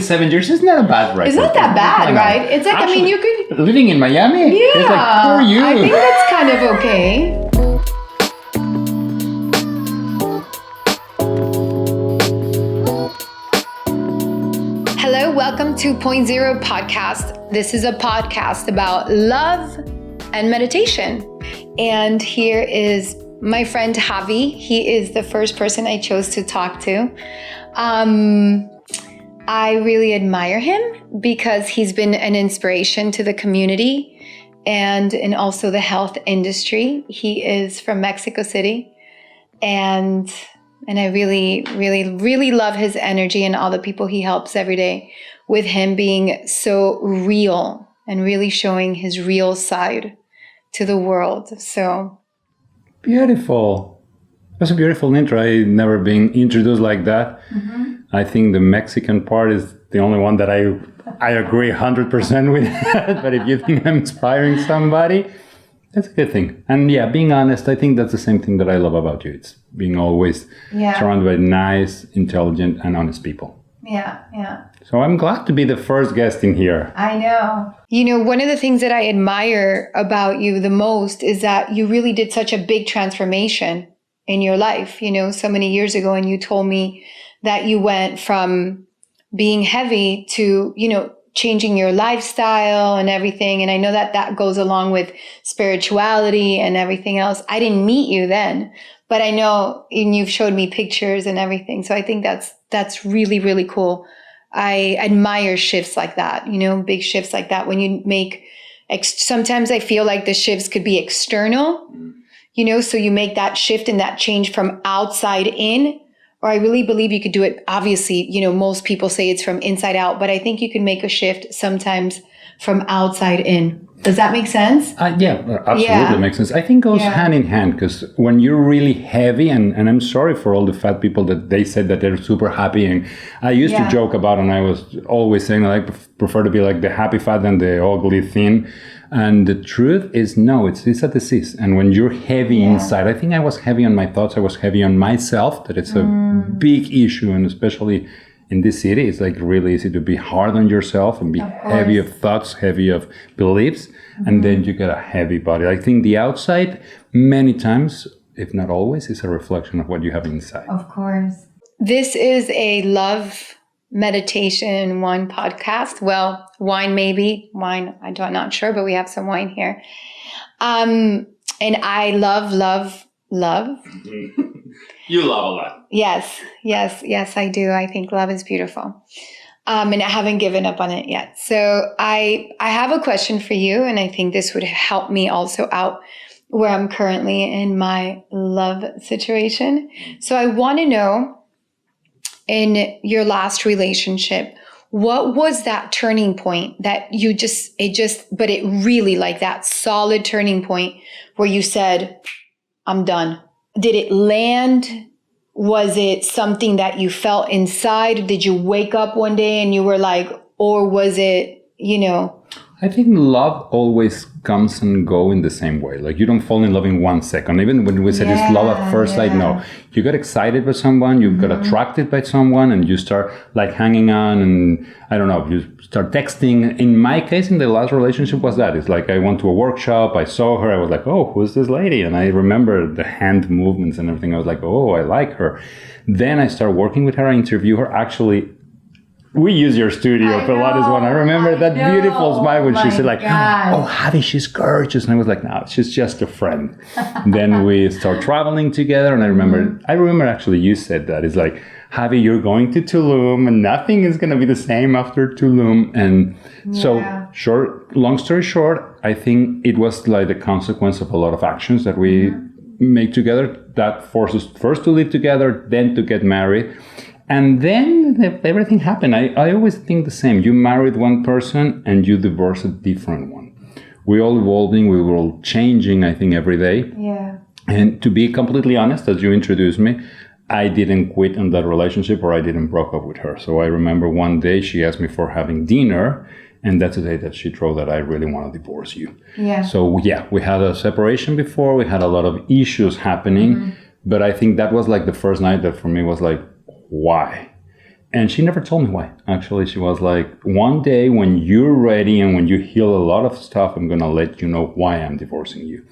7 years is not a bad rate. It's not that bad, right? It's like, actually, you could... living in Miami, Yeah, it's like, for you. I think that's kind of okay. Hello, welcome to Point Zero Podcast. This is a podcast about love and meditation. And here is my friend Javi. He is the first person I chose to talk to. I really admire him because he's been an inspiration to the community and also the health industry. He is from Mexico City, and I really love his energy and all the people he helps every day, with him being so real and really showing his real side to the world. So beautiful. That's a beautiful intro. I've never been introduced like that. Mm-hmm. I think the Mexican part is the only one that I agree 100% with. But if you think I'm inspiring somebody, that's a good thing. And yeah, being honest, I think that's the same thing that I love about you. It's being always surrounded by nice, intelligent, and honest people. Yeah. So I'm glad to be the first guest in here. I know. You know, one of the things that I admire about you the most is that you really did such a big transformation in your life, so many years ago. And you told me that you went from being heavy to, changing your lifestyle and everything. And I know that that goes along with spirituality and everything else. I didn't meet you then, but I know, and you've showed me pictures and everything. So I think that's really, really cool. I admire shifts like that, big shifts like that. When you make, sometimes I feel like the shifts could be external, so you make that shift and that change from outside in. Or I really believe you could do it. Obviously, most people say it's from inside out, but I think you can make a shift sometimes from outside in. Does that make sense? Yeah, absolutely makes sense. I think it goes hand in hand, because when you're really heavy, and I'm sorry for all the fat people that they said that they're super happy. And I used to joke about, and I was always saying I prefer to be like the happy fat than the ugly thin. And the truth is, no, it's a disease. And when you're heavy inside, I think I was heavy on my thoughts. I was heavy on myself, that it's a big issue. And especially in this city, it's like really easy to be hard on yourself and be heavy of thoughts, heavy of beliefs. Mm-hmm. And then you get a heavy body. I think the outside, many times, if not always, is a reflection of what you have inside. Of course. This is a love meditation wine podcast. Well, wine, I'm not sure, but we have some wine here. And I love. You love a lot. Yes, I do. I think love is beautiful. And I haven't given up on it yet. So I have a question for you, and I think this would help me also out where I'm currently in my love situation. So I want to know, in your last relationship, what was that turning point that but it really, like that solid turning point where you said, I'm done? Did it land? Was it something that you felt inside? Did you wake up one day and you were like, or was it, I think love always comes and go in the same way. Like, you don't fall in love in 1 second. Even when we said it's love at first sight, no. You get excited by someone, you get attracted by someone, and you start like hanging on, and I don't know, you start texting. In my case, in the last relationship was that. It's like I went to a workshop, I saw her, I was like, oh, who's this lady? And I remember the hand movements and everything. I was like, oh, I like her. Then I started working with her, I interview her. Actually, we use your studio, Pilates one. I remember that beautiful smile when she said like, oh, Javi, she's gorgeous. And I was like, no, she's just a friend. Then we start traveling together. And I remember actually you said that. It's like, Javi, you're going to Tulum and nothing is going to be the same after Tulum. And so long story short, I think it was like the consequence of a lot of actions that we make together that forced us first to live together, then to get married. And then everything happened. I always think the same. You married one person and you divorced a different one. We're all evolving. We were all changing, I think, every day. Yeah. And to be completely honest, as you introduced me, I didn't quit on that relationship, or I didn't broke up with her. So I remember one day she asked me for having dinner, and that's the day that she told that I really want to divorce you. Yeah. So yeah, we had a separation before. We had a lot of issues happening, but I think that was like the first night that for me was like, why? And she never told me why. Actually, she was like, one day when you're ready and when you heal a lot of stuff, I'm going to let you know why I'm divorcing you.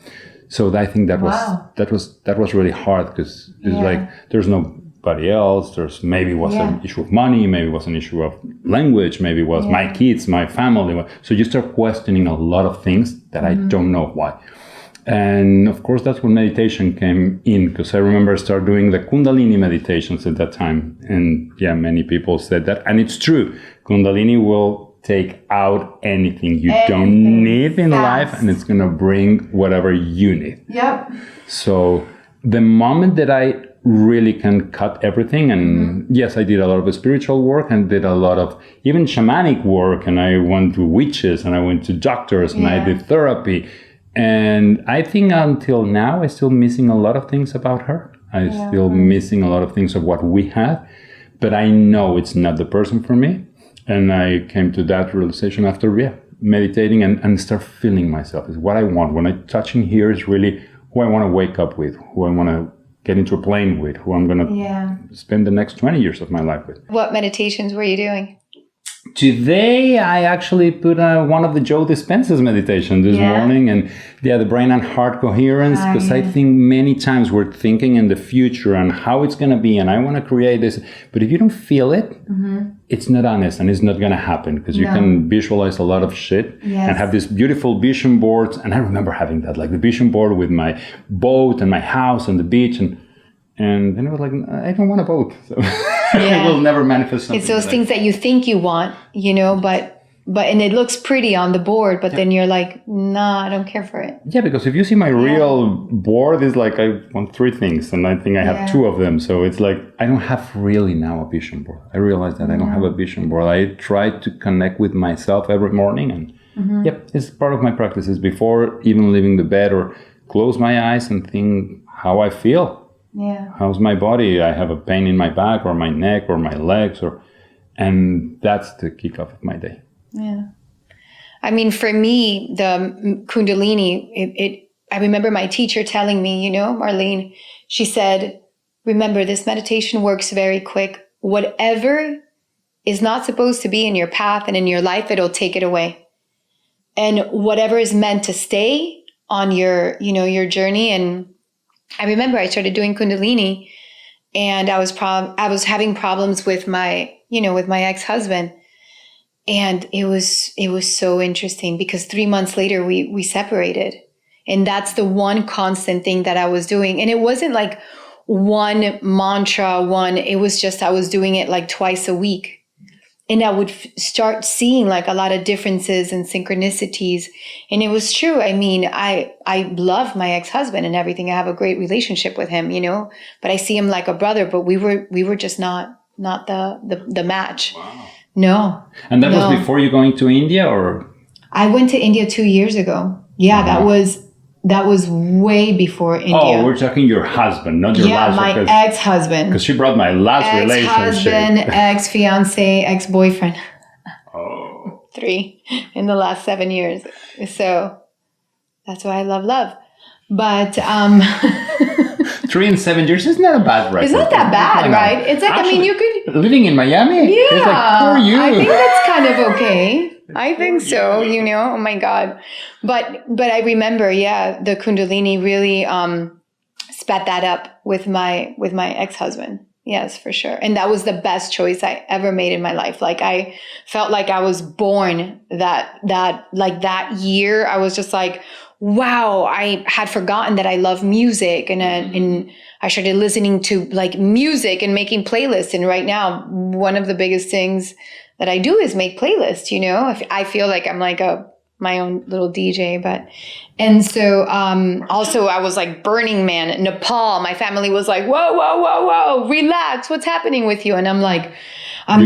So I think that was really hard, because it's like, there's nobody else. There's maybe was an issue of money, maybe it was an issue of language, maybe it was my kids, my family. So you start questioning a lot of things that I don't know why. And of course, that's when meditation came in, because I remember I started doing the Kundalini meditations at that time. And many people said that. And it's true. Kundalini will take out anything you don't need in life, and it's going to bring whatever you need. Yep. So the moment that I really can cut everything, and yes, I did a lot of spiritual work and did a lot of even shamanic work, and I went to witches and I went to doctors and I did therapy. And I think until now, I'm still missing a lot of things about her. I'm still missing a lot of things of what we had. But I know it's not the person for me. And I came to that realization after meditating and start feeling myself. It's what I want. When I touch in here is really who I want to wake up with, who I want to get into a plane with, who I'm going to spend the next 20 years of my life with. What meditations were you doing? Today, I actually put one of the Joe Dispenza's meditation this morning, and the brain and heart coherence, because I think many times we're thinking in the future and how it's going to be, and I want to create this, but if you don't feel it, it's not honest, and it's not going to happen, because you can visualize a lot of shit and have these beautiful vision boards. And I remember having that, like the vision board with my boat and my house and the beach, and then I was like, I don't want a boat. So it will never manifest something. It's those things that you think you want, but and it looks pretty on the board, but then you're like, nah, I don't care for it. Yeah, because if you see my real board, it's like I want 3 things, and I think I have 2 of them. So it's like, I don't have really now a vision board. I realize that I don't have a vision board. I try to connect with myself every morning, and it's part of my practices before even leaving the bed, or close my eyes and think how I feel. Yeah. How's my body? I have a pain in my back or my neck or my legs, and that's the kickoff of my day. Yeah. I mean, for me, the Kundalini, I remember my teacher telling me, Marlene, she said, remember, this meditation works very quick. Whatever is not supposed to be in your path and in your life, it'll take it away. And whatever is meant to stay on your journey. And I remember I started doing Kundalini, and I was having problems with my ex-husband, and it was so interesting, because 3 months later we separated, and that's the one constant thing that I was doing. And it wasn't like one mantra, it was just, I was doing it like twice a week. And I would start seeing like a lot of differences and synchronicities. And it was true. I mean, I love my ex-husband and everything. I have a great relationship with him, but I see him like a brother, but we were just not the match. Wow. No. And that was before you going to India, or? I went to India 2 years ago. Yeah, that was way before India. Oh, we're talking your husband, not your last. Yeah, my ex-husband. Because she brought my last relationship. Ex-husband, ex-fiance, ex-boyfriend. Oh. 3 in the last 7 years. So that's why I love. But 3 in 7 years is not a bad record. It's not that bad, right? It's like, actually, you could... Living in Miami? Yeah. It's like, for you. I think that's kind of okay. I think so, oh my God. But I remember, the Kundalini really sped that up with my ex-husband. Yes, for sure. And that was the best choice I ever made in my life. Like, I felt like I was born that year. I was just like, wow, I had forgotten that I love music, and I started listening to like music and making playlists. And right now, one of the biggest things that I do is make playlists, I feel like I'm like my own little DJ, and so, also I was like Burning Man in Nepal. My family was like, whoa, relax. What's happening with you? And I'm like, I'm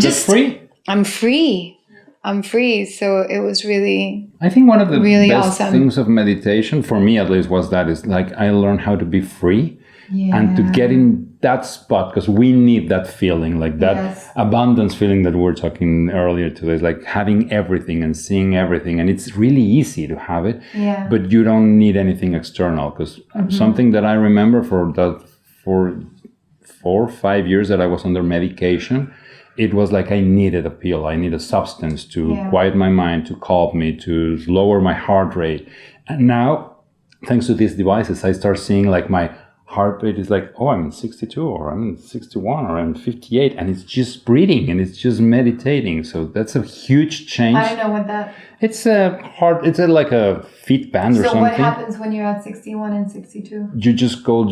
free. So it was really, I think one of the really best awesome things of meditation, for me at least, was that is like, I learned how to be free and to get in that spot, because we need that feeling, like that abundance feeling that we were talking earlier today, like having everything and seeing everything. And it's really easy to have it, but you don't need anything external. Because something that I remember for 4 or 5 years that I was under medication, it was like I needed a pill. I needed a substance to quiet my mind, to calm me, to lower my heart rate. And now, thanks to these devices, I start seeing like my heartbeat is like, oh, I'm in 62 or I'm in 61 or I'm in 58, and it's just breathing and it's just meditating. So that's a huge change. I don't know what that. It's like a feet band or something. So what happens when you're at 61 and 62? You just go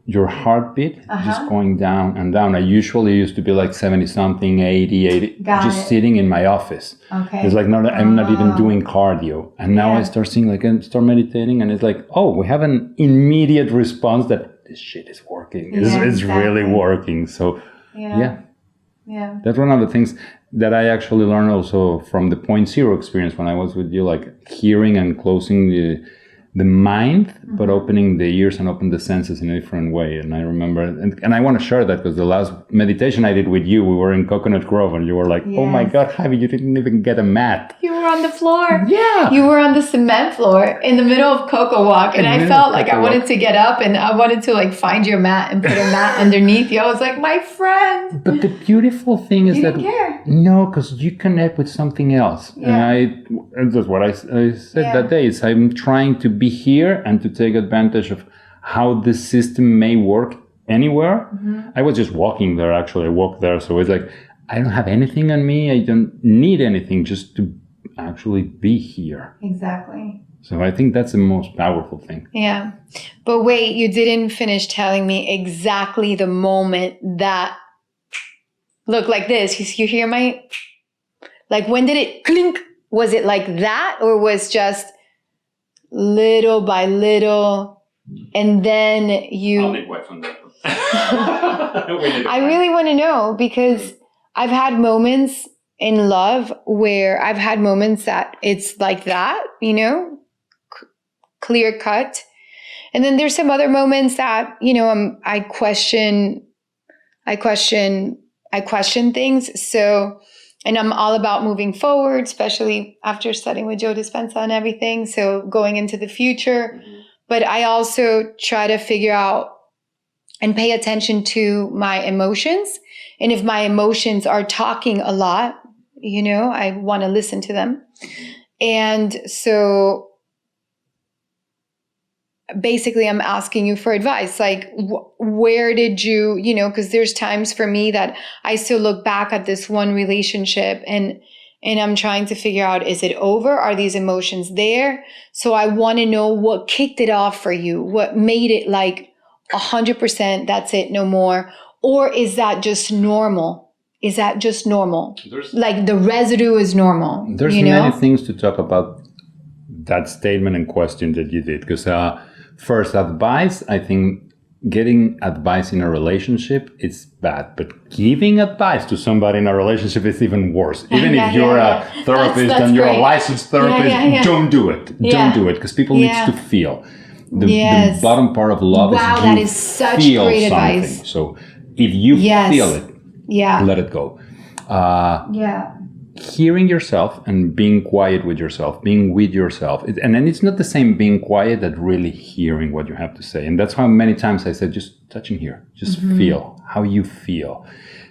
your heartbeat just going down and down. I usually used to be like 70 something, 80, just sitting in my office. Okay. It's like I'm not even doing cardio. And now I start seeing like I start meditating, and it's like, oh, we have an immediate response that this shit is working. It's really working. So yeah. That's one of the things that I actually learned also from the 0.0 experience when I was with you, like hearing and closing the mind, but opening the ears and open the senses in a different way. And I remember, and I want to share that because the last meditation I did with you, we were in Coconut Grove, and you were like, oh my God, Javi, you didn't even get a mat. You were on the floor. Yeah. You were on the cement floor in the middle of Coco Walk. And I felt like I wanted to get up and I wanted to like find your mat and put a mat underneath you. I was like, my friend. But the beautiful thing is that, no, because you connect with something else. Yeah. And that's what I said that day, is I'm trying to be here and to take advantage of how this system may work anywhere. I was just walking there, actually. I walked there. So it's like, I don't have anything on me. I don't need anything, just to actually be here. Exactly. So I think that's the most powerful thing. Yeah. But wait, you didn't finish telling me exactly the moment that looked like this. You hear my, like, when did it clink? Was it like that, or was just little by little, and then you... I'll make wife on that one. I really want to know, because I've had moments in love where I've had moments that it's like that, you know, clear cut. And then there's some other moments that, you know, I question things. So, and I'm all about moving forward, especially after studying with Joe Dispenza and everything. So going into the future, but I also try to figure out and pay attention to my emotions. And if my emotions are talking a lot, you know, I want to listen to them. And so basically I'm asking you for advice. Like, where did you, you know, because there's times for me that I still look back at this one relationship and I'm trying to figure out, is it over? Are these emotions there? So I want to know what kicked it off for you. What made it like 100%, that's it, no more? Or is that just normal? Is that just normal? Like the residue is normal. There's many things to talk about that statement and question that you did. Because first, advice, I think getting advice in a relationship is bad. But giving advice to somebody in a relationship is even worse. Even if you're a therapist and you're a licensed therapist, don't do it. Don't do it, because people need to feel. The bottom part of love is that is such great advice. So if you feel it, let it go. Hearing yourself and being quiet with yourself, being with yourself. And then it's not the same being quiet that really hearing what you have to say. And that's why many times I said, just touching here, just feel how you feel.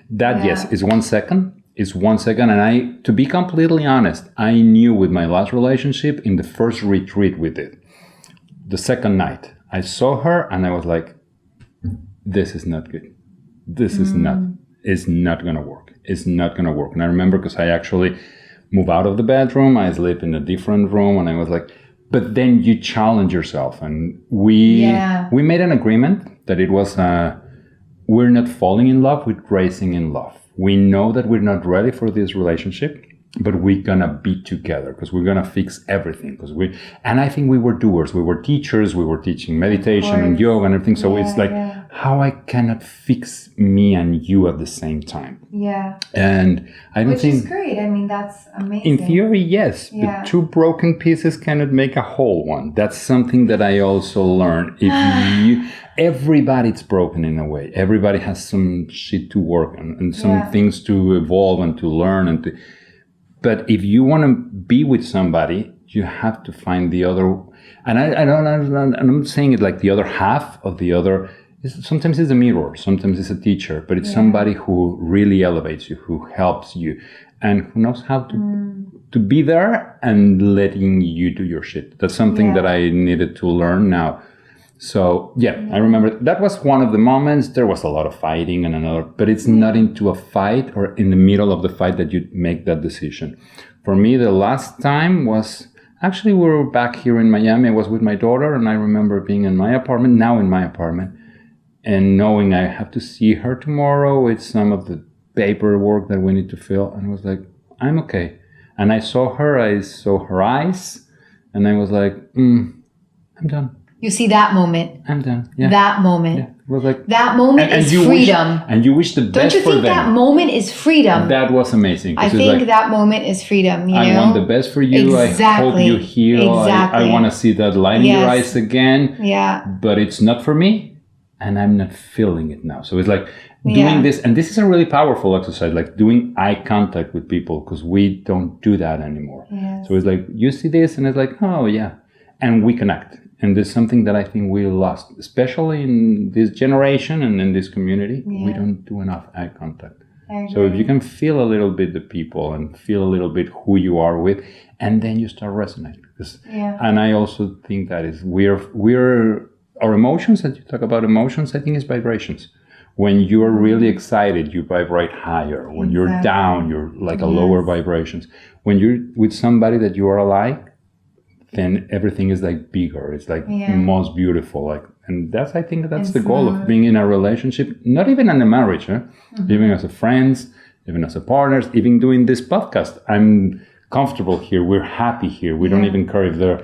That, yes, is 1 second. It's 1 second. And to be completely honest, I knew with my last relationship in the first retreat we did, the second night, I saw her and I was like, this is not good. This is not going to work. It's not going to work. And I remember because I actually moved out of the bedroom. I slept in a different room and I was like, but then you challenge yourself. And we made an agreement that it was, we're not falling in love, we're racing in love. We know that we're not ready for this relationship, but we're going to be together because we're going to fix everything. And I think we were doers. We were teachers. We were teaching meditation and yoga and everything. So it's like, how I cannot fix me and you at the same time. Yeah. And I don't think... Which is great. I mean, that's amazing. In theory, yes. Yeah. But two broken pieces cannot make a whole one. That's something that I also learned. Everybody's broken in a way. Everybody has some shit to work on and some things to evolve and to learn. But if you want to be with somebody, you have to find the other... And I'm saying it like the other half of the other... sometimes it's a mirror, sometimes it's a teacher, but it's somebody who really elevates you, who helps you, and who knows how to be there and letting you do your shit. That's something that I needed to learn now. So I remember that was one of the moments. There was a lot of fighting and another, but it's not into a fight or in the middle of the fight that you make that decision. For me, the last time was actually we were back here in Miami. I was with my daughter, and I remember being in my apartment, and knowing I have to see her tomorrow with some of the paperwork that we need to fill. And I was like, I'm okay. And I saw her eyes, and I was like, I'm done. You see that moment. I'm done. Yeah. That moment. Yeah. It was like that moment is freedom. And you wish the best for them. Don't you think that moment is freedom? That was amazing. I think that moment is freedom. I want the best for you. Exactly. I hope you heal. Exactly. I want to see that light in your eyes again. Yeah. But it's not for me, and I'm not feeling it now. So it's like doing this, and this is a really powerful exercise, like doing eye contact with people, because we don't do that anymore. Yes. So it's like you see this, and it's like, oh yeah, and we connect. And there's something that I think we lost, especially in this generation and in this community. Yeah. We don't do enough eye contact. So if you can feel a little bit the people and feel a little bit who you are with, and then you start resonating. And I also think that is we're our emotions. That you talk about emotions, I think is vibrations. When you're really excited, you vibrate higher. When you're down, you're like a lower vibrations. When you're with somebody that you are alike, then everything is like bigger. It's like most beautiful. Like, and that's, I think that's the goal of being in a relationship, not even in a marriage, even as a friends, even as a partners, even doing this podcast. I'm comfortable here. We're happy here. We don't even care if there's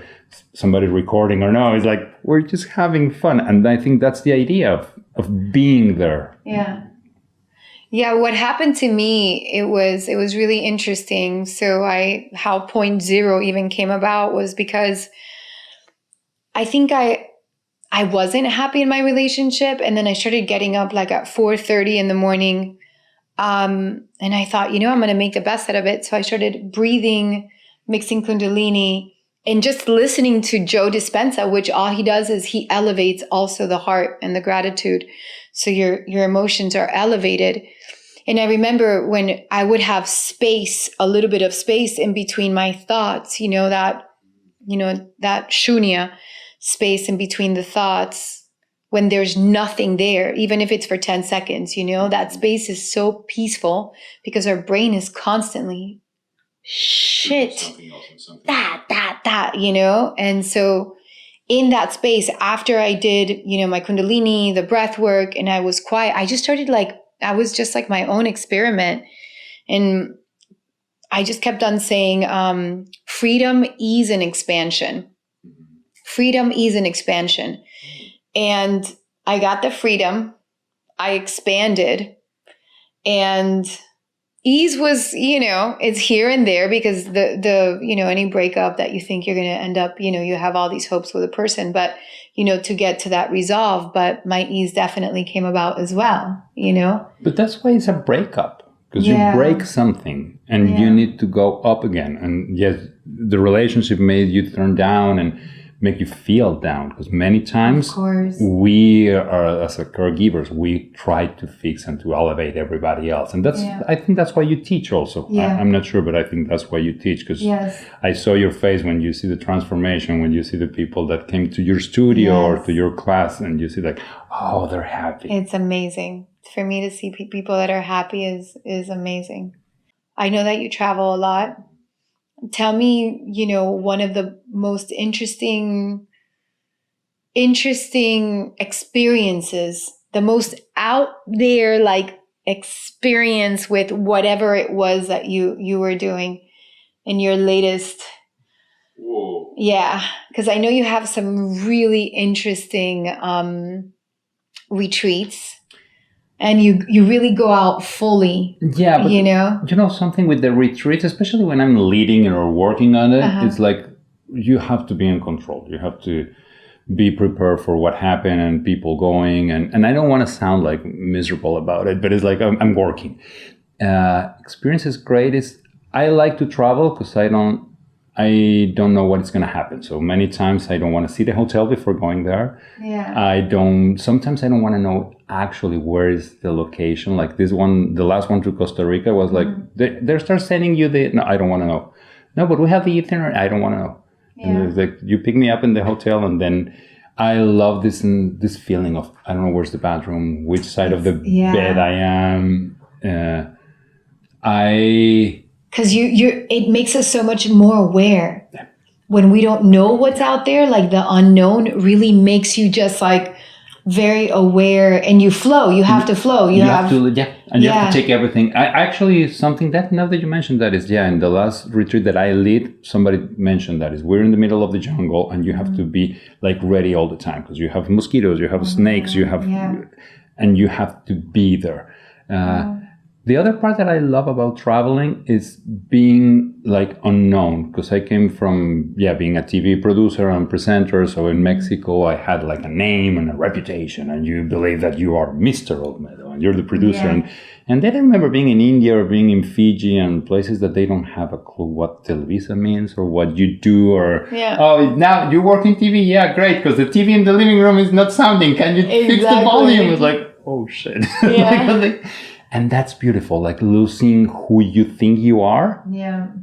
somebody recording or no. It's like, we're just having fun. And I think that's the idea of being there. Yeah. Yeah, what happened to me, it was really interesting. So how point zero even came about was because I think I wasn't happy in my relationship. And then I started getting up like at 4:30 in the morning. And I thought, I'm going to make the best out of it. So I started breathing, mixing Kundalini, and just listening to Joe Dispenza, which all he does is he elevates also the heart and the gratitude. So your emotions are elevated. And I remember when I would have space, a little bit of space in between my thoughts, that shunya space in between the thoughts, when there's nothing there, even if it's for 10 seconds, that space is so peaceful because our brain is constantly shit, that, and so in that space, after I did, my Kundalini, the breath work, and I was quiet, I just started I was just like my own experiment. And I just kept on saying, freedom, ease, and expansion. Freedom, ease, and expansion. And I got the freedom. I expanded. And ease was, it's here and there because the any breakup that you think you're going to end up, you have all these hopes with a person, but, to get to that resolve. But my ease definitely came about as well, But that's why it's a breakup, because you break something and you need to go up again. And yes, the relationship made you turn down and make you feel down, because many times we are, as a caregivers, we try to fix and to elevate everybody else, and that's I think that's why you teach also. I'm not sure, but I think that's why you teach, because I saw your face when you see the transformation, when you see the people that came to your studio or to your class, and you see like, oh, they're happy. It's amazing for me to see people that are happy is amazing. I know that you travel a lot. Tell me, one of the most interesting experiences, the most out there experience with whatever it was that you were doing in your latest. Whoa. Yeah, because I know you have some really interesting retreats. And you really go out fully. Yeah, but something with the retreats, especially when I'm leading or working on it, it's like you have to be in control. You have to be prepared for what happened and people going. And I don't want to sound like miserable about it, but it's like I'm working. Experience is great. I like to travel because I don't know what is going to happen. So many times I don't want to see the hotel before going there. Yeah. Sometimes I don't want to know actually where is the location. Like this one, the last one to Costa Rica was like, they start sending you no, I don't want to know. No, but we have the itinerary. I don't want to know. Yeah. And it's like, you pick me up in the hotel, and then I love this feeling of, I don't know where's the bathroom, which side of the bed I am. Because it makes us so much more aware. When we don't know what's out there, like the unknown really makes you just like very aware, and you flow. You have to flow. You have to take everything. Actually, something that now that you mentioned that is, in the last retreat that I lead, somebody mentioned that is, we're in the middle of the jungle, and you have to be like ready all the time because you have mosquitoes, you have snakes, you have, and you have to be there. The other part that I love about traveling is being like unknown, because I came from, being a TV producer and presenter. So in Mexico, I had like a name and a reputation, and you believe that you are Mr. Olmedo and you're the producer. And then I remember being in India or being in Fiji and places that they don't have a clue what Televisa means or what you do, or, oh, now you work in TV? Yeah, great, because the TV in the living room is not sounding. Can you fix the volume? It's like, oh shit. And that's beautiful, like losing who you think you are.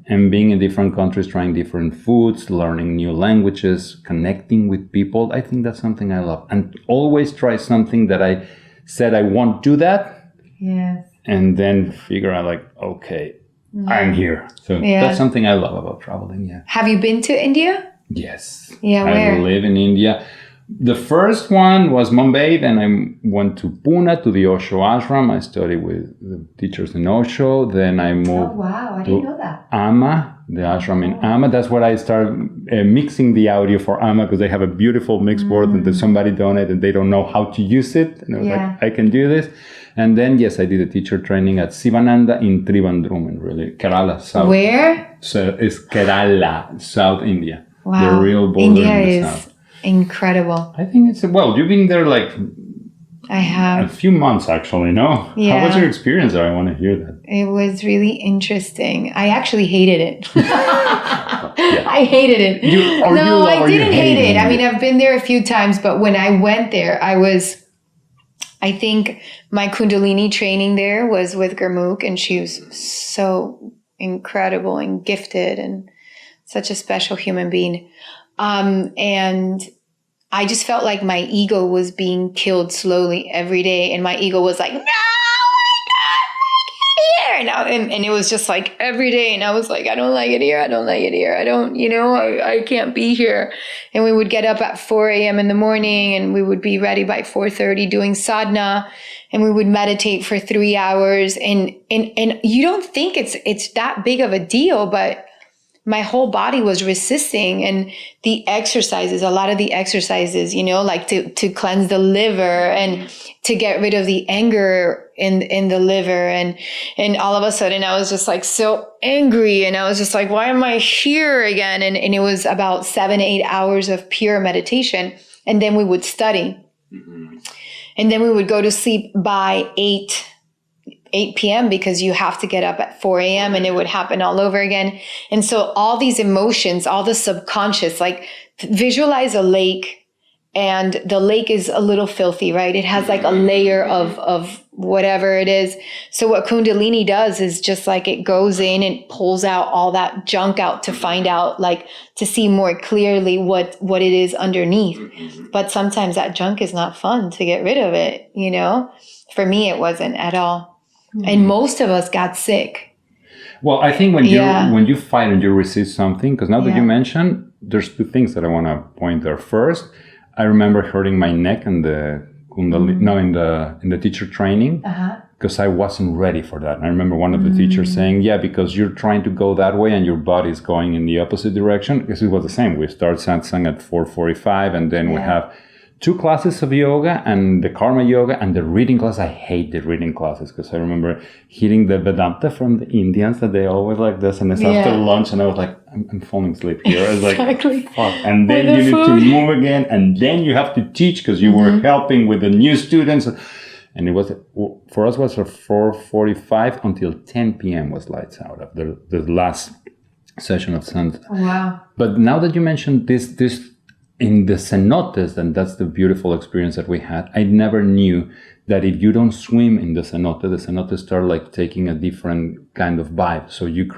And being in different countries, trying different foods, learning new languages, connecting with people. I think that's something I love. And always try something that I said I won't do that. And then figure out like, okay, I'm here. So that's something I love about traveling, Have you been to India? Yes. Where? I live in India. The first one was Mumbai, then I went to Pune, to the Osho ashram. I studied with the teachers in Osho. Then I moved I didn't know that. Amma, the ashram in Amma. That's where I started mixing the audio for Amma, because they have a beautiful mix board and then somebody donated and they don't know how to use it. And I was like, I can do this. And then, yes, I did a teacher training at Sivananda in Trivandrum, in really Kerala, South. Where? So it's Kerala, South India. Wow. The real border India in the is south. Incredible. I think it's, you've been there like I have a few months actually, no? Yeah. How was your experience there? I want to hear that. It was really interesting. I actually hated it. I hated it. I didn't hate it. I mean, I've been there a few times, but when I went there, I think my Kundalini training there was with Gurmukh, and she was so incredible and gifted and such a special human being. And I just felt like my ego was being killed slowly every day. And my ego was like, no, I can't be here. And it was just like every day. And I was like, I don't like it here. I don't like it here. I don't, I can't be here. And we would get up at 4 a.m. in the morning, and we would be ready by 4:30 doing sadhana. And we would meditate for 3 hours. And you don't think it's that big of a deal, but my whole body was resisting. And the exercises, a lot of the exercises, like to cleanse the liver and to get rid of the anger in the liver. And all of a sudden I was just like so angry, and I was just like, why am I here again? And it was about 7-8 hours of pure meditation. And then we would study. And then we would go to sleep by 8 p.m. because you have to get up at 4 a.m. and it would happen all over again. And so all these emotions, all the subconscious, like visualize a lake, and the lake is a little filthy, right? It has like a layer of whatever it is. So what Kundalini does is just like it goes in and pulls out all that junk out to find out, like to see more clearly what it is underneath. But sometimes that junk is not fun to get rid of it, For me, it wasn't at all. And most of us got sick. Well, I think when you fight and you resist something, because now that you mentioned, there's two things that I want to point there. First, I remember hurting my neck in the Kundalini, in the teacher training, because I wasn't ready for that. And I remember one of the teachers saying, because you're trying to go that way and your body's going in the opposite direction. Because it was the same. We start satsang at 4:45, and then we have 2 classes of yoga and the karma yoga and the reading class. I hate the reading classes, because I remember hearing the Vedanta from the Indians that they always like this, and it's after lunch, and I was like, I'm falling asleep here. I was like, fuck. And then you need to move again, and then you have to teach, because you were helping with the new students. And it was, for us, was from 4:45 until 10 p.m. was lights out of the last session of sun. Wow. But now that you mentioned this in the cenotes, and that's the beautiful experience that we had, I never knew that if you don't swim in the cenotes start like taking a different kind of vibe. So it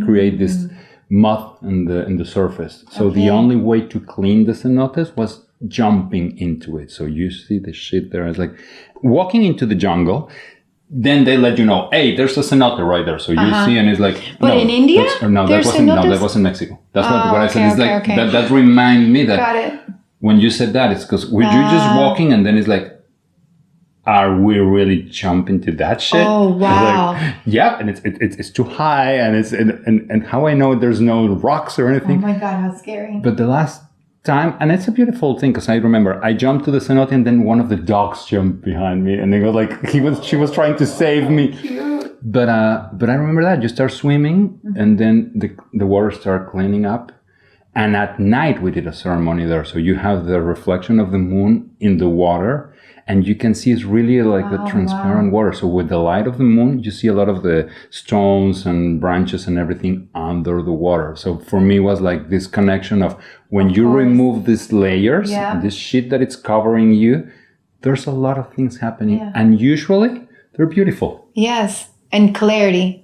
creates this mud in the surface. So the only way to clean the cenotes was jumping into it. So you see the shit there. It's like walking into the jungle. Then they let you know, hey, there's a cenote right there. So you see, and it's like, but in India, that was in Mexico. That's what I said. It's like that reminded me that. Got it. When you said that, it's because you're just walking, and then it's like, are we really jumping to that shit? Oh wow! Like, yeah, and it's too high, and and how I know there's no rocks or anything. Oh my god, how scary! But the last time, and it's a beautiful thing because I remember I jumped to the cenote, and then one of the dogs jumped behind me, and they go like she was trying to save me. Cute. But I remember that you start swimming, and then the water start cleaning up. And at night, we did a ceremony there. So you have the reflection of the moon in the water, and you can see it's really like a transparent water. So with the light of the moon, you see a lot of the stones and branches and everything under the water. So for me, it was like this connection of when you remove these layers, this shit that it's covering you, there's a lot of things happening. Yeah. And usually, they're beautiful. Yes, and clarity.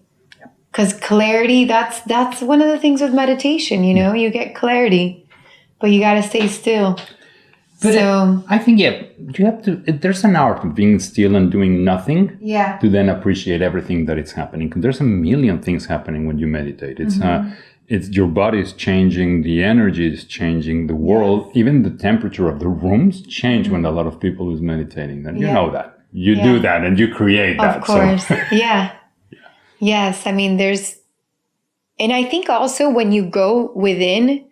Because clarity, that's one of the things with meditation, you know, you get clarity, but you got to stay still. But I think, you have to, there's an art of being still and doing nothing to then appreciate everything that is happening. Because there's a million things happening when you meditate. It's your body is changing, the energy is changing, the world, even the temperature of the rooms change when a lot of people is meditating. And you know that. You do that and you create that. Of course, Yes, I mean, and I think also when you go within,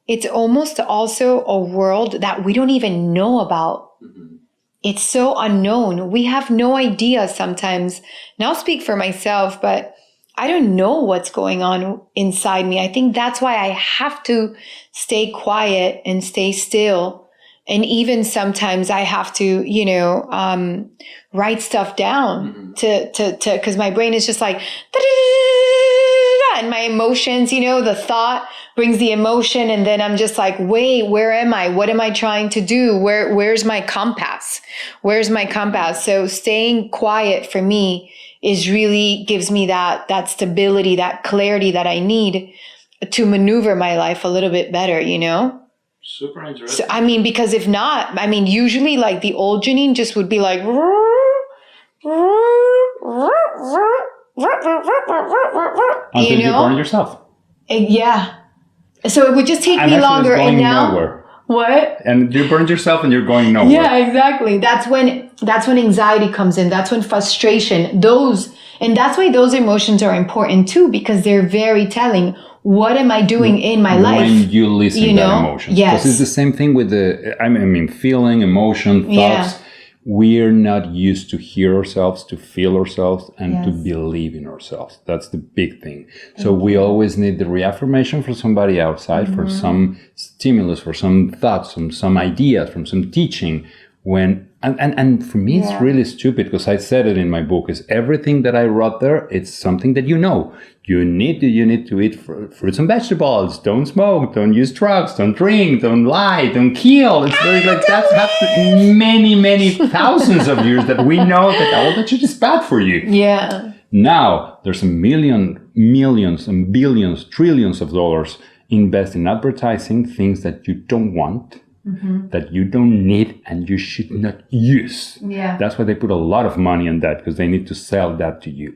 it's almost also a world that we don't even know about. Mm-hmm. It's so unknown. We have no idea sometimes. And I'll speak for myself, but I don't know what's going on inside me. I think that's why I have to stay quiet and stay still. And even sometimes I have to, write stuff down because my brain is just like, and my emotions, the thought brings the emotion. And then I'm just like, wait, where am I? What am I trying to do? Where's my compass? Where's my compass? So staying quiet for me gives me that stability, that clarity that I need to maneuver my life a little bit better, Super interesting. So, I mean, because if not, usually like the old Janine just would be like, until you burn yourself. Yeah. So it would just take me longer. And now, nowhere. What? And you burned yourself and you're going nowhere. Yeah, exactly. That's when anxiety comes in. That's when frustration, and that's why those emotions are important too, because they're very telling. What am I doing in my life? When you listen to that emotion. Yes. Because it's the same thing with feeling, emotion, thoughts. Yeah. We're not used to hear ourselves, to feel ourselves, and to believe in ourselves. That's the big thing. So we always need the reaffirmation from somebody outside, for some stimulus, for some thoughts, from some ideas, from some teaching. And for me, it's really stupid because I said it in my book, is everything that I wrote there, it's something that you know. You need to eat fruits and vegetables. Don't smoke. Don't use drugs. Don't drink. Don't lie. Don't kill. It's very like that's happened many, many thousands of years that we know that all that shit is bad for you. Yeah. Now there's millions and billions, trillions of dollars invest in advertising things that you don't want. Mm-hmm. That you don't need and you should not use. Yeah. That's why they put a lot of money on that, because they need to sell that to you.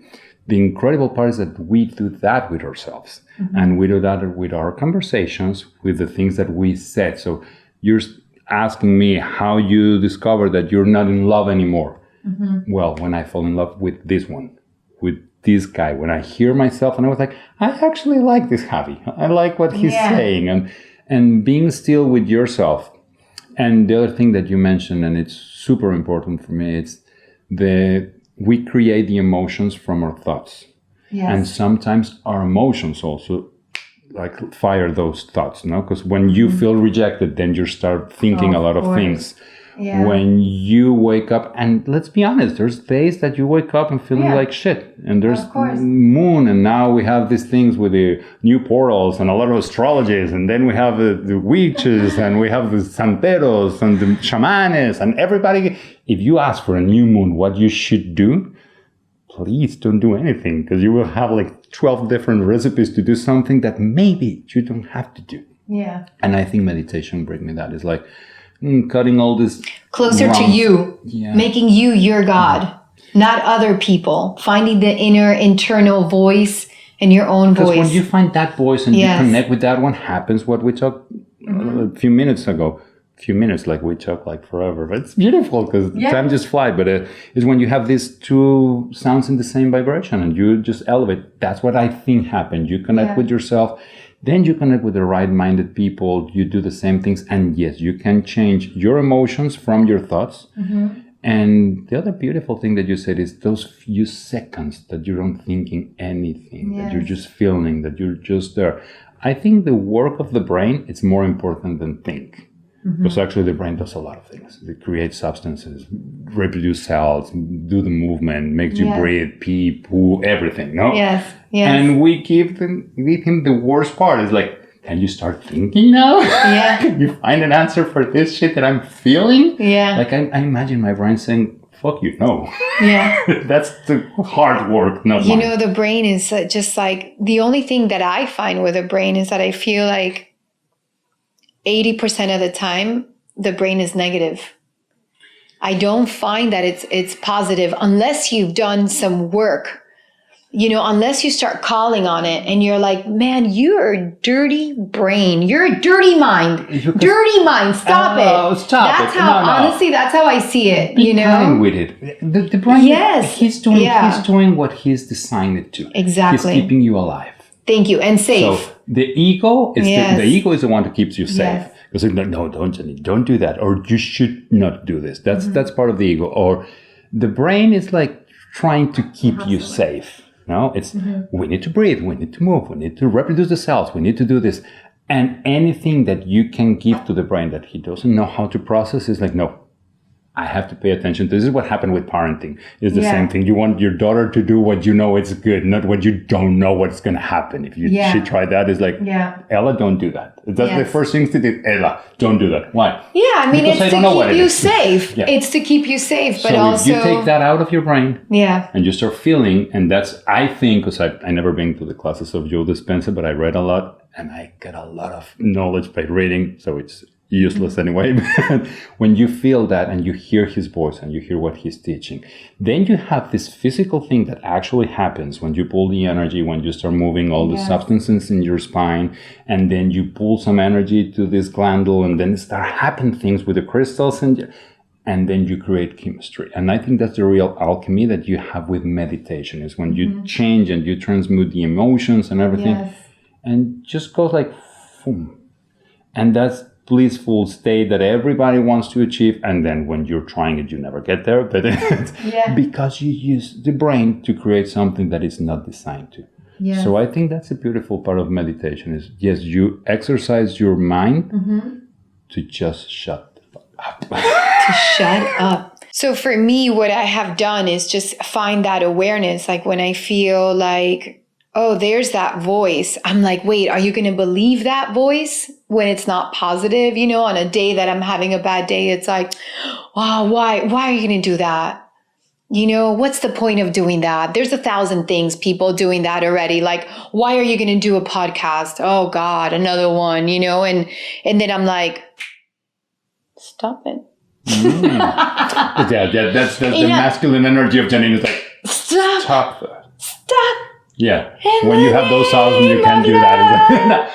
The incredible part is that we do that with ourselves. Mm-hmm. And we do that with our conversations, with the things that we said. So you're asking me how you discover that you're not in love anymore. Mm-hmm. Well, when I fall in love with this one, with this guy, when I hear myself and I was like, I actually like this Javi. I like what he's saying. And being still with yourself. And the other thing that you mentioned, and it's super important for me, it's we create the emotions from our thoughts. Yes. And sometimes our emotions also like fire those thoughts, no? Because when you feel rejected, then you start thinking a lot of things. when you wake up. And let's be honest, there's days that you wake up and feeling like shit. And there's moon, and now we have these things with the new portals and a lot of astrologies, and then we have the witches, and we have the santeros and the shamanes, and everybody. If you ask for a new moon, what you should do, please don't do anything, because you will have like 12 different recipes to do something that maybe you don't have to do. Yeah. And I think meditation brings me that. It's like cutting all this closer to you, making you your God, not other people, finding the internal voice and your own voice. Because when you find that voice and you connect with that one, happens what we talked a few minutes ago. Few minutes, like we talk like forever, but it's beautiful because time just flies. But it's when you have these two sounds in the same vibration and you just elevate. That's what I think happened. You connect with yourself, then you connect with the right-minded people. You do the same things, and yes, you can change your emotions from your thoughts. And the other beautiful thing that you said is those few seconds that you're not thinking anything, that you're just feeling, that you're just there. I think the work of the brain is more important than think. Because actually the brain does a lot of things. It creates substances, reproduce cells, do the movement, makes you breathe, pee, poo, everything, no? Yes. And we give him the worst part. It's like, can you start thinking now? Yeah. Can you find an answer for this shit that I'm feeling? Yeah. Like I imagine my brain saying, fuck you, no. Yeah. That's the hard work, not mine. You know, the brain is just like, the only thing that I find with the brain is that I feel like 80% of the time, the brain is negative. I don't find that it's positive unless you've done some work. You know, unless you start calling on it and you're like, man, you're a dirty brain. You're a dirty mind. Dirty mind. Stop it. Stop that's it. How, honestly, that's how I see it. Be kind with it. The brain, he's doing what he's designed it to. Exactly. He's keeping you alive. Thank you. And safe. So the ego is the ego is the one that keeps you safe. Because no, don't do that, or you should not do this. That's part of the ego. Or the brain is like trying to keep you safe. No, it's we need to breathe, we need to move, we need to reproduce the cells, we need to do this. And anything that you can give to the brain that he doesn't know how to process is like, no, I have to pay attention. This is what happened with parenting. It's the same thing. You want your daughter to do what you know is good, not what you don't know what's going to happen. If she tried that, it's like, Ella, don't do that. That's the first thing to do. Ella, don't do that. Why? Yeah, I mean, because it's to keep you safe. It's to keep you safe, but also... if you take that out of your brain and you start feeling, and that's, I think, because I never been to the classes of Joe Dispenza, but I read a lot, and I get a lot of knowledge by reading, so it's useless anyway. But when you feel that and you hear his voice and you hear what he's teaching, then you have this physical thing that actually happens when you pull the energy, when you start moving all the substances in your spine, and then you pull some energy to this glandule, and then start happening things with the crystals, and then you create chemistry. And I think that's the real alchemy that you have with meditation, is when you change and you transmute the emotions and everything, and just goes like, boom. And that's blissful state that everybody wants to achieve, and then when you're trying it, you never get there, but because you use the brain to create something that is not designed to. So I think that's a beautiful part of meditation, is you exercise your mind to just shut the fuck up. To shut up. So for me, what I have done is just find that awareness. Like when I feel like, oh, there's that voice, I'm like, wait, are you going to believe that voice when it's not positive? You know, on a day that I'm having a bad day, it's like, wow, why are you going to do that? You know, what's the point of doing that? There's 1,000 things, people doing that already. Like, why are you going to do a podcast? Oh God, another one, you know? And then I'm like, stop it. That's the masculine energy of Janine. It's like, stop that. Stop. Yeah, when you have those thoughts and you can't do that.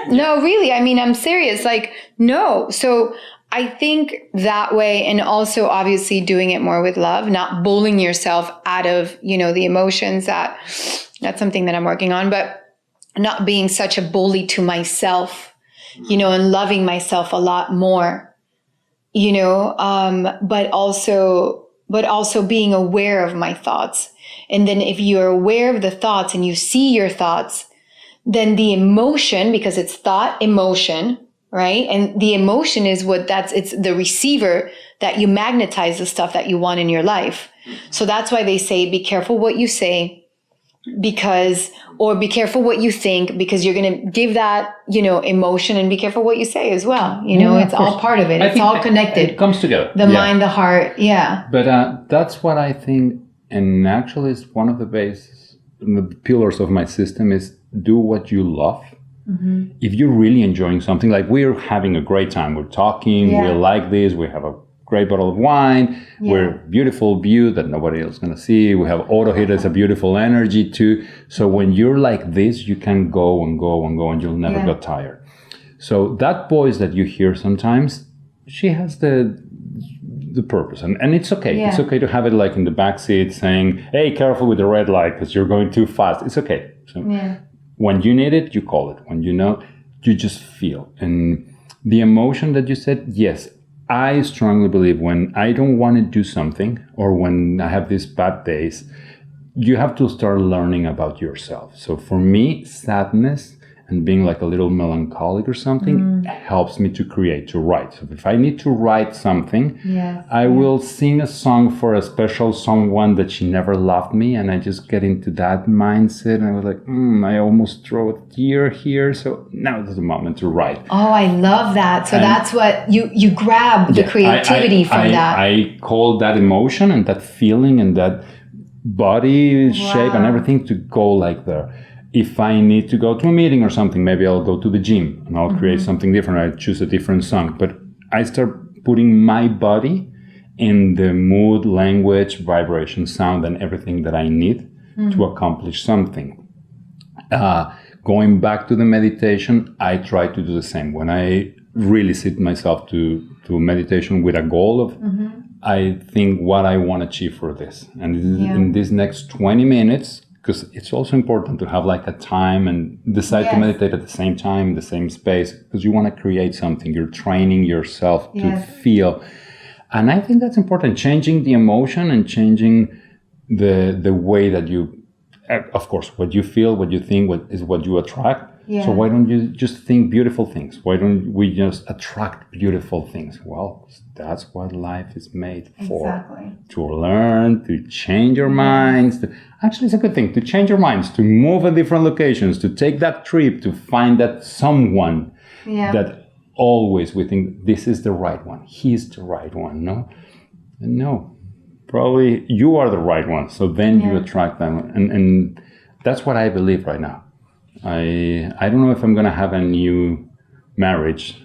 No, really. I mean, I'm serious. Like, no. So I think that way, and also obviously doing it more with love, not bullying yourself out of, you know, the emotions. That's something that I'm working on, but not being such a bully to myself, you know, and loving myself a lot more, you know, but also being aware of my thoughts. And then if you're aware of the thoughts and you see your thoughts, then the emotion, because it's thought, emotion, right? And the emotion is it's the receiver that you magnetize the stuff that you want in your life. So that's why they say, be careful what you say, or be careful what you think, because you're going to give that, emotion, and be careful what you say as well. It's all part of it. It's all connected. It comes together. The mind, the heart. Yeah. But that's what I think. And actually, it's one of the the pillars of my system is do what you love. Mm-hmm. If you're really enjoying something, like we're having a great time, we're talking, we like this, we have a great bottle of wine, we're beautiful view that nobody else is going to see, we have auto hit as a beautiful energy too. So when you're like this, you can go and go and go and you'll never get tired. So that voice that you hear sometimes, she has the purpose, and it's okay. It's okay to have it like in the back seat saying, hey, careful with the red light because you're going too fast. It's okay. So when you need it, you call it. When you just feel. And the emotion that you said, yes, I strongly believe when I don't want to do something or when I have these bad days, you have to start learning about yourself. So for me, sadness and being like a little melancholic or something helps me to create, to write. So if I need to write something, I will sing a song for a special someone that she never loved me, and I just get into that mindset, and I was like, I almost throw a tear here, so now is the moment to write. Oh, I love that. So that's what you grab the creativity from that. I call that emotion and that feeling and that body shape and everything to go like there. If I need to go to a meeting or something, maybe I'll go to the gym and I'll create something different. I choose a different song. But I start putting my body in the mood, language, vibration, sound, and everything that I need to accomplish something. Going back to the meditation, I try to do the same. When I really sit myself to meditation with a goal of, I think what I want to achieve for this. And in these next 20 minutes, because it's also important to have like a time and decide to meditate at the same time, in the same space, because you want to create something. You're training yourself to feel. And I think that's important, changing the emotion and changing the way that you, of course, what you feel, what you think, what you attract. Yeah. So why don't you just think beautiful things? Why don't we just attract beautiful things? Well, that's what life is made for. Exactly. To learn, to change your minds. Actually, it's a good thing to change your minds, to move at different locations, to take that trip, to find that someone that always we think this is the right one. He's the right one. No, probably you are the right one. So then you attract them. And that's what I believe right now. I don't know if I'm going to have a new marriage,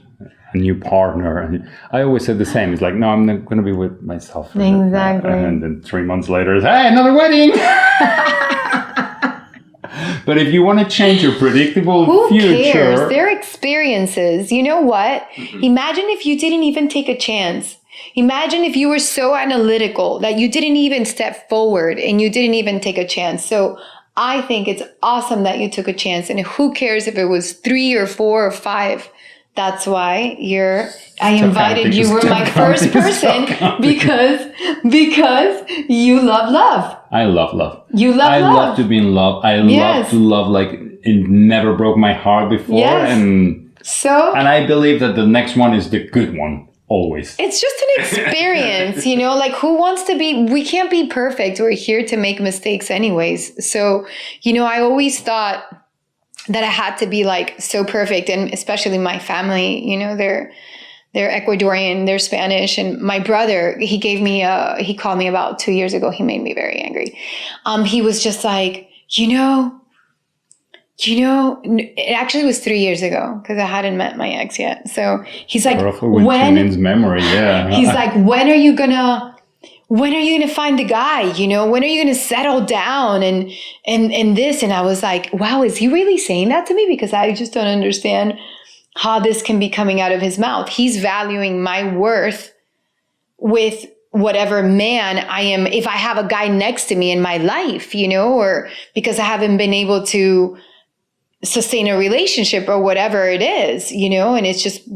a new partner. I always said the same. It's like, no, I'm not going to be with myself. Exactly. And then 3 months later, it's, hey, another wedding. But if you want to change your predictable future. Who cares? Their experiences. You know what? Imagine if you didn't even take a chance. Imagine if you were so analytical that you didn't even step forward and you didn't even take a chance. So I think it's awesome that you took a chance, and who cares if it was 3 or 4 or 5? That's why I invited you. You were my first person because you love love. I love love. You love love. I love to be in love. I love to love like it never broke my heart before. Yes. And I believe that the next one is the good one. Always. It's just an experience, like who wants to be, we can't be perfect. We're here to make mistakes anyways. So, I always thought that I had to be like so perfect, and especially my family, they're Ecuadorian, they're Spanish, and my brother, he called me about 2 years ago. He made me very angry. He was just like, it actually was 3 years ago because I hadn't met my ex yet. So he's like, Chanine's memory, he's like, when are you gonna find the guy? When are you gonna settle down and this? And I was like, wow, is he really saying that to me? Because I just don't understand how this can be coming out of his mouth. He's valuing my worth with whatever man I am. If I have a guy next to me in my life, or because I haven't been able to sustain a relationship or whatever it is, and it's just,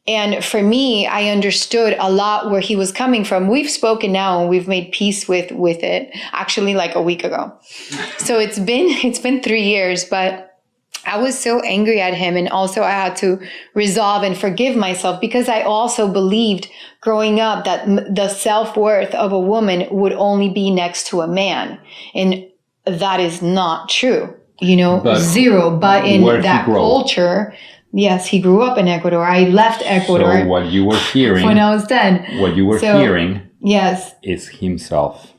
and for me, I understood a lot where he was coming from. We've spoken now and we've made peace with it actually like a week ago. So it's been 3 years, but I was so angry at him. And also I had to resolve and forgive myself because I also believed growing up that the self-worth of a woman would only be next to a man. And that is not true. But zero. But in that culture, yes, he grew up in Ecuador. I left Ecuador. So what you were hearing when I was 10. What you were hearing yes. is himself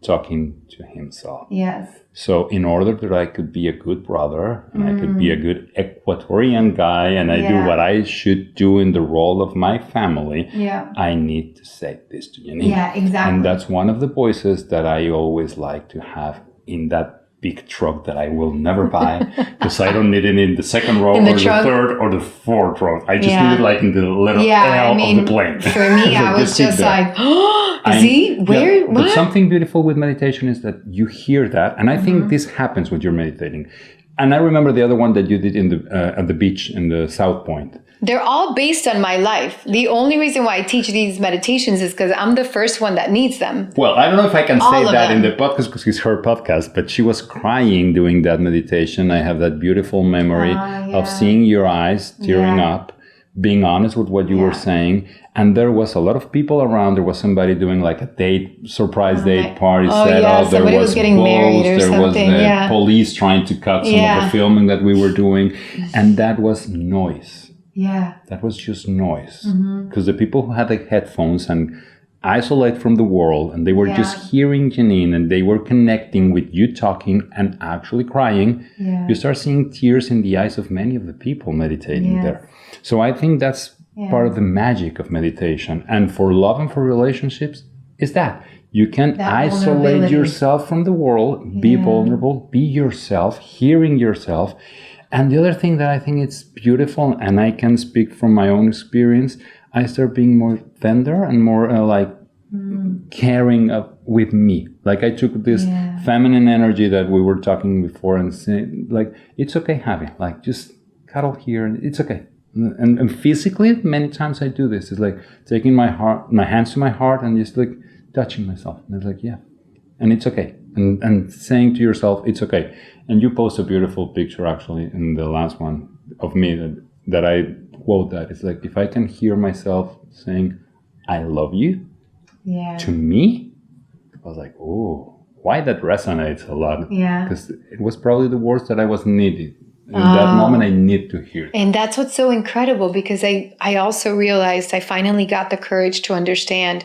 talking to himself. Yes. So in order that I could be a good brother and I could be a good Ecuadorian guy and I do what I should do in the role of my family, I need to say this to Janine. Yeah, exactly. And that's one of the voices that I always like to have in that big truck that I will never buy because I don't need it in the second row or the third or the fourth row. I just need it like in the letter L of the plane. For me, I was just like, oh, see, where? Yeah, but something beautiful with meditation is that you hear that. And I think this happens when you're meditating. And I remember the other one that you did in the at the beach in the South Point. They're all based on my life. The only reason why I teach these meditations is because I'm the first one that needs them. Well, I don't know if I can say that in the podcast because it's her podcast, but she was crying doing that meditation. I have that beautiful memory of seeing your eyes tearing up, being honest with what you were saying. And there was a lot of people around. There was somebody doing like a surprise date party set up. There was getting married or there something. was the police trying to cut some of the filming that we were doing. And that was noise. Yeah. That was just noise. Because the people who had the headphones and isolate from the world and they were just hearing Janine and they were connecting with you talking and actually crying, you start seeing tears in the eyes of many of the people meditating there. So I think that's part of the magic of meditation. And for love and for relationships is that you can isolate yourself from the world, be vulnerable, be yourself, hearing yourself. And the other thing that I think it's beautiful, and I can speak from my own experience, I start being more tender and more caring with me. Like I took this feminine energy that we were talking before and saying, like, it's okay, Javi. Like, just cuddle here, and it's okay. And physically, many times I do this. It's like taking my hands to my heart and just like touching myself. And it's like, yeah, and it's okay. And saying to yourself, it's okay. And you post a beautiful picture actually in the last one of me that I quote that. It's like, if I can hear myself saying, I love you to me, I was like, oh, why that resonates a lot. Yeah. Because it was probably the words that I was needed. In that moment, I need to hear. And that's what's so incredible because I also realized I finally got the courage to understand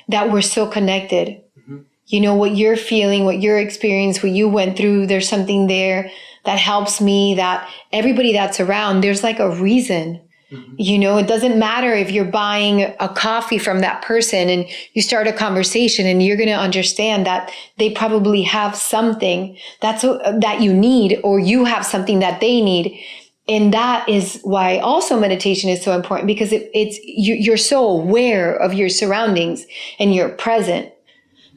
that we're so connected. You know, what you're feeling, what you're experiencing, what you went through, there's something there that helps me, that everybody that's around, there's like a reason. You know, it doesn't matter if you're buying a coffee from that person and you start a conversation and you're going to understand that they probably have something that you need, or you have something that they need. And that is why also meditation is so important, because you're so aware of your surroundings and you're present.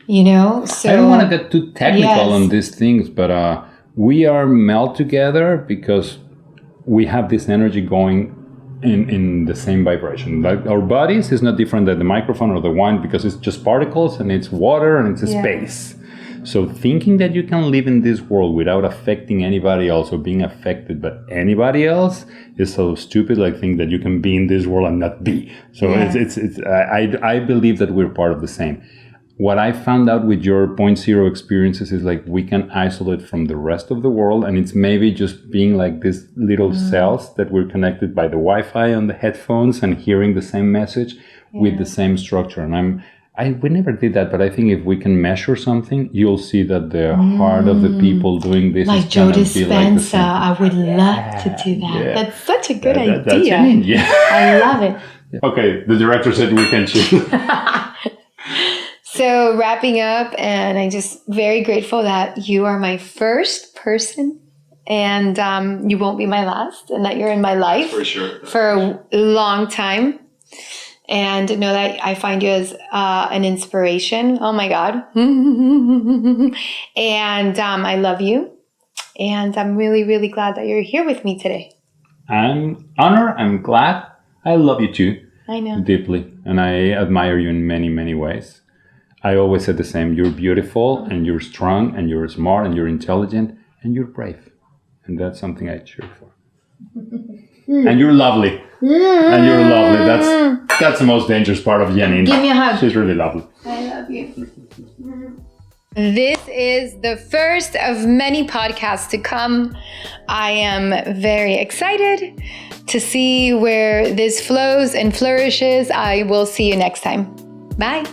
You know, so I don't want to get too technical on these things, but we are meld together because we have this energy going in the same vibration. Like our bodies is not different than the microphone or the wine because it's just particles and it's water and it's a space. So thinking that you can live in this world without affecting anybody else or being affected by anybody else is so stupid. Like think that you can be in this world and not be. So I believe that we're part of the same. What I found out with your 0.0 experiences is like we can isolate from the rest of the world, and it's maybe just being like these little cells that we're connected by the Wi-Fi on the headphones and hearing the same message with the same structure. And we never did that, but I think if we can measure something, you'll see that the heart of the people doing this like is going to be like the same. I would love to do that. Yeah. That's such a good idea. That's what I mean. Yeah. I love it. Okay, the director said we can choose. So wrapping up, and I'm just very grateful that you are my first person, and you won't be my last, and that you're in my life for a long time. And know that I find you as an inspiration. Oh my God. And I love you. And I'm really, really glad that you're here with me today. I'm honored. I'm glad. I love you too. I know. Deeply. And I admire you in many, many ways. I always said the same. You're beautiful and you're strong and you're smart and you're intelligent and you're brave. And that's something I cheer for. And you're lovely. And you're lovely. That's the most dangerous part of Jenny. Give me a hug. She's really lovely. I love you. This is the first of many podcasts to come. I am very excited to see where this flows and flourishes. I will see you next time. Bye.